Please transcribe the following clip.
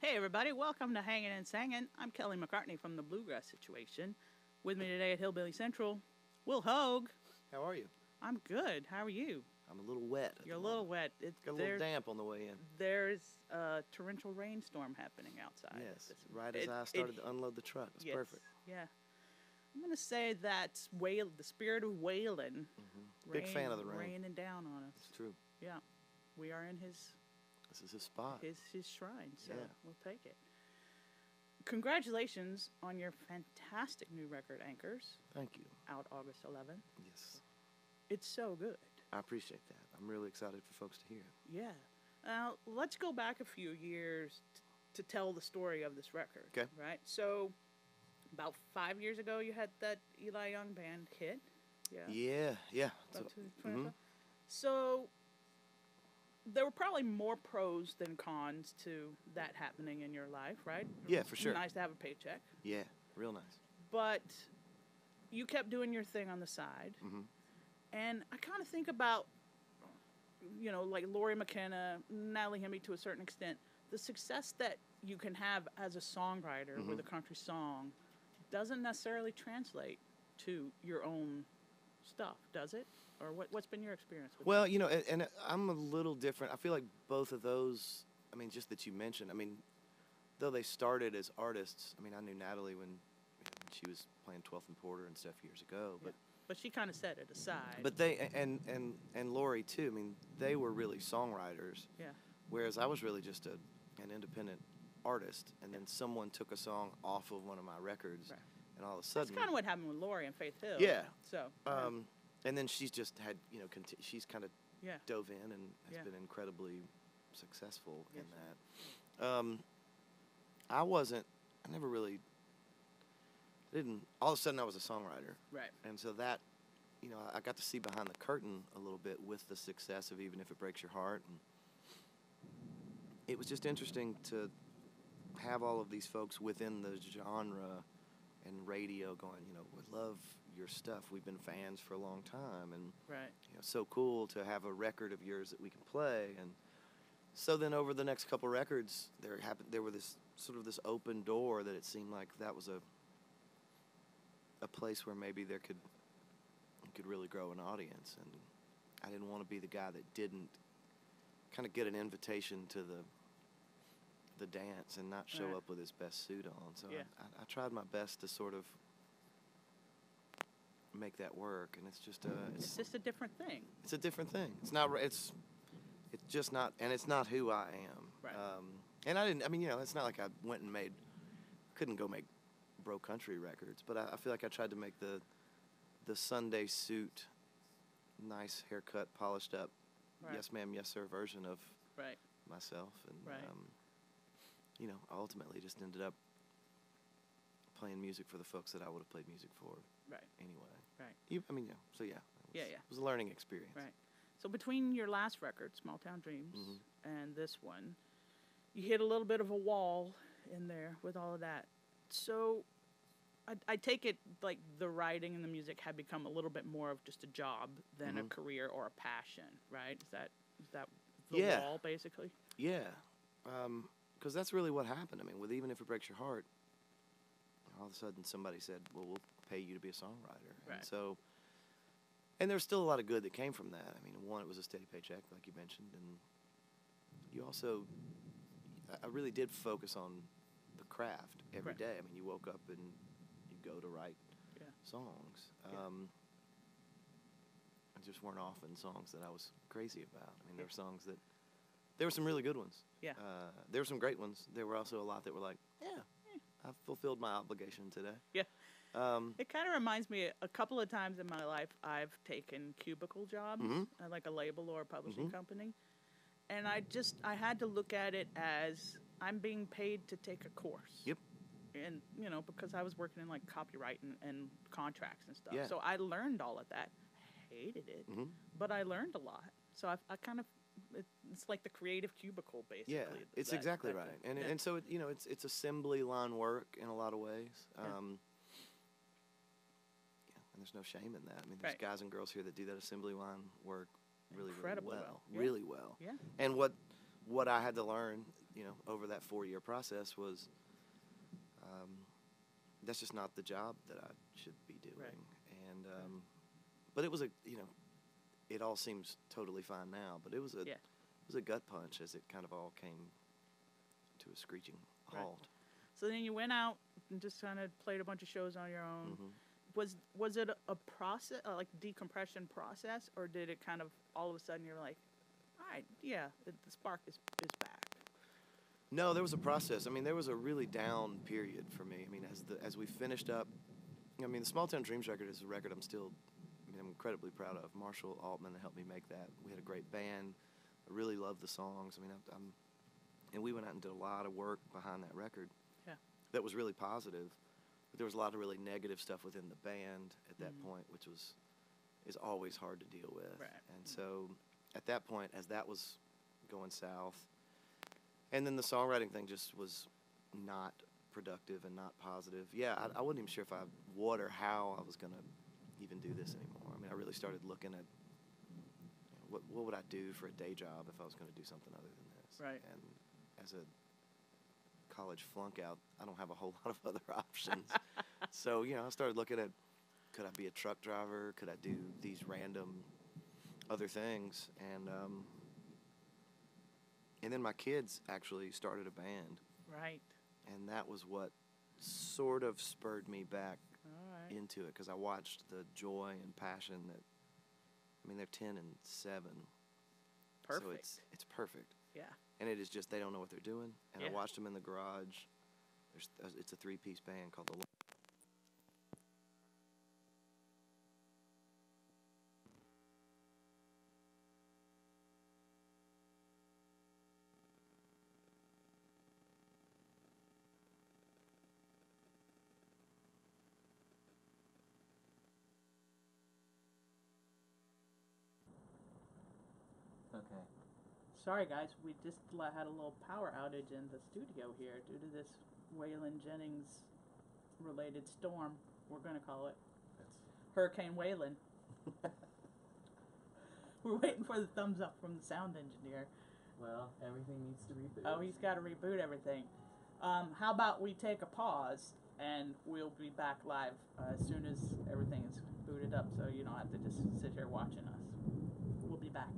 Hey, everybody, welcome to Hangin' and Sangin'. I'm Kelly McCartney from the Bluegrass Situation. With me today at Hillbilly Central, Will Hoge. How are you? I'm good. How are you? I'm a little wet. You're a little wet. Got a little damp on the way in. There's a torrential rainstorm happening outside. Yes, right as I started to unload the truck. It's yes, perfect. Yeah. I'm going to say that's the spirit of wailing. Big fan of the rain. Raining down on us. It's true. Yeah. We are in This is his spot. his shrine, so Yeah. we'll take it. Congratulations on your fantastic new record, Anchors, Thank you. out August 11th. Yes. It's so good. I appreciate that. I'm really excited for folks to hear. Yeah. Now, let's go back a few years to tell the story of this record. Okay. Right? So, about 5 years ago, you had that Eli Young band hit. Yeah. Yeah. About 2012. So, there were probably more pros than cons to that happening in your life, right? Yeah, for sure. Nice to have a paycheck. Yeah, real nice. But you kept doing your thing on the side. And I kind of think about, like Lori McKenna, Natalie Hemme to a certain extent, the success that you can have as a songwriter with a country song doesn't necessarily translate to your own stuff, does it? Or what's been your experience with Well, that? and I'm a little different. I feel like both of those, just that you mentioned, though they started as artists, I knew Natalie when she was playing 12th and Porter and stuff years ago, but But she kind of set it aside. But they and Lori too. They were really songwriters. Yeah. Whereas I was really just an independent artist, and then someone took a song off of one of my records, Right. and all of a sudden. That's kind of what happened with Lori and Faith Hill. Yeah. So. And then she's just had she's kind of Yeah. dove in and has Yeah. been incredibly successful in Yes. that. I never really. Didn't all of a sudden I was a songwriter. Right. And so that, I got to see behind the curtain a little bit with the success of Even If It Breaks Your Heart. And it was just interesting to have all of these folks within the genre and radio going, we love your stuff. We've been fans for a long time. And, Right. so cool to have a record of yours that we can play. And so then over the next couple records, there were this sort of this open door that it seemed like that was a place where maybe you could really grow an audience, and I didn't want to be the guy that didn't kind of get an invitation to the dance and not show Right. up with his best suit on. So Yeah. I tried my best to sort of make that work, and it's just It's a different thing. it's a different thing. It's just not, and it's not who I am. Right. And I didn't. It's not like I went and couldn't go make bro country records, but I feel like I tried to make the Sunday suit, nice haircut, polished up, Right. yes ma'am, yes sir version of Right. myself, and Right. I ultimately just ended up playing music for the folks that I would have played music for Right. anyway. Right. So yeah, Yeah. it was a learning experience. Right. So between your last record, Small Town Dreams, and this one, you hit a little bit of a wall in there with all of that. So I take it like the writing and the music had become a little bit more of just a job than a career or a passion, right? Is that the Yeah. wall basically? Yeah, because that's really what happened. With Even If It Breaks Your Heart, all of a sudden somebody said, well, we'll pay you to be a songwriter. Right. And there's still a lot of good that came from that. One, it was a steady paycheck, like you mentioned, and you also, I really did focus on the craft every Right. day. You woke up and you go to write Yeah. songs. Yeah. And just weren't often songs that I was crazy about. There Yeah. were songs there were some really good ones. Yeah. There were some great ones. There were also a lot that were like, yeah, I fulfilled my obligation today. Yeah. Um, It kind of reminds me a couple of times in my life I've taken cubicle jobs at like a label or a publishing company. And I had to look at it as I'm being paid to take a course. Yep. And, because I was working in like copyright and contracts and stuff. Yeah. So I learned all of that. I hated it, but I learned a lot. So I kind of, it's like the creative cubicle basically. yeah, it's exactly right. And so, it's assembly line work in a lot of ways. And there's no shame in that. There's Right. guys and girls here that do that assembly line work really Incredibly well. well. Yeah. Really well. Yeah. And what I had to learn, over that 4-year process was, that's just not the job that I should be doing. Right. And, but it was it all seems totally fine now, but it was a gut punch as it kind of all came to a screeching halt. Right. So then you went out and just kind of played a bunch of shows on your own. Was it a process, like decompression process, or did it kind of all of a sudden you're like, all right, yeah, the spark is back? No, there was a process. I mean, there was a really down period for me. I mean, as we finished up, I mean, the Small Town Dreams record is a record I'm incredibly proud of. Marshall Altman helped me make that. We had a great band. I really loved the songs. I mean, and we went out and did a lot of work behind that record. Yeah. That was really positive. But there was a lot of really negative stuff within the band at that point, which is always hard to deal with. Right. And so at that point, as that was going south, and then the songwriting thing just was not productive and not positive. Yeah, I wasn't even sure if I would or how I was going to even do this anymore. I mean, I really started looking at what would I do for a day job if I was going to do something other than this. Right. And as a college flunk out, I don't have a whole lot of other options. So, I started looking at, could I be a truck driver? Could I do these random other things? And then my kids actually started a band. Right. And that was what sort of spurred me back All right. into it, because I watched the joy and passion that, I mean, they're 10 and 7. Perfect. So it's perfect. Yeah. And it is just, they don't know what they're doing. And Yeah. I watched them in the garage. It's a 3-piece band called the Okay. Sorry, guys, we just had a little power outage in the studio here due to this Waylon Jennings related storm, we're going to call it. Hurricane Waylon. We're waiting for the thumbs up from the sound engineer. Well, everything needs to reboot. Oh, he's got to reboot everything. How about we take a pause and we'll be back live as soon as everything is booted up, so you don't have to just sit here watching us. We'll be back.